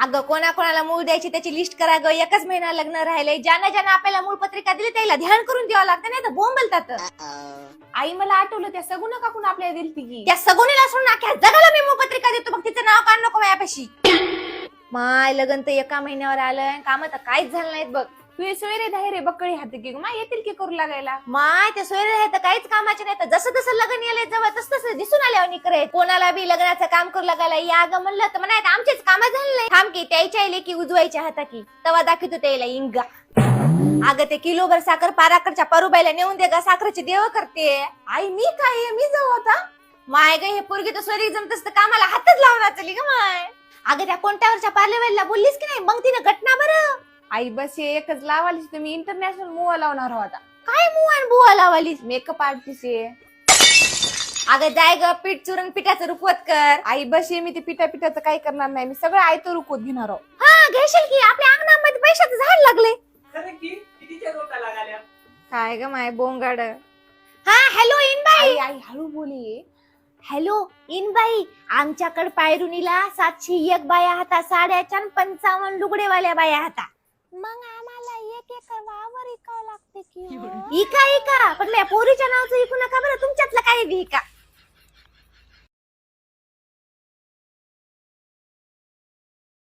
अगं कोणाकोणाला मूळ द्यायची त्याची लिस्ट करा ग. एकच महिना लग्न राहिले. ज्यांना ज्यांना आपल्याला मूळ पत्रिका दिली त्याला ध्यान करून द्यावं लागतं, नाही तर बोंबलतात. आई मला आठवलं त्या सगुना काकून आपल्याला दिलती की. त्या सगुनीला सोडून अख्ख्या जगाला मी मूळ पत्रिका देतो, मग तिचं नाव काढ नको माझ्यापाशी. माय लग्न तर एका महिन्यावर आलंय, काम तर काहीच झालं नाहीत बघ. तुझे सोयरे धायरे बक्कळी हात की मा येतील की करू लागायला. माय ते सोयरे आहे तर काहीच कामाचे नाही. तर जसं जसं लग्न आले जवळ तसं तसं दिसून आल्यावर निकरे. कोणाला बी लग्नाचं काम करू लागायला या ग म्हणलं तर म्हणा आमचेच काम झाले नाही. थांब की त्याच्या आले की उजवायच्या हाता की तवा दाखवतो त्याला इंगा. अगं ते किलोभर साखर पाराकडच्या परुबाईला नेऊन दे ग, साखरेची देव करते. आई मी काय मी जाऊ आता. माय ग हे पोरगी तर सोयरी जमत असतं कामाला हातच लावणार चली ग माय. अगं त्या कोणत्यावरच्या पार्लेवाईला बोललीस की नाही मग तिने घटना बरं. आई बस हे एकच लावालीस तुम्ही इंटरनॅशनल मूवा लावणार आहोत आता. काय मुवान बुवा लावालीस. मेकअप आर्टिस्ट आहे. अगं जाय ग पीठ चुरून पिठाचं रुपवत कर. आई बस मी ते पिठाचं काही करणार नाही. मी सगळं आयतं रुकवत घेणार आहोत. हा घेशील की आपल्या अंगणामध्ये पैशाचं झाड लागले. काय ग माय बोंगाड. हा हॅलो इनबाई. आई आई हळू बोली. हॅलो इनबाई, आमच्याकडे पायरुनीला 701 बाया हाता, साड्याच्या 55 लुगडेवाल्या बाया हाता. मग आम्हाला 1 एकर वावर इकावं लागते की. इका इका पण माझ्या पोरीच्या नावचं इकू नका बरं, तुमच्यातलं काय बी इका.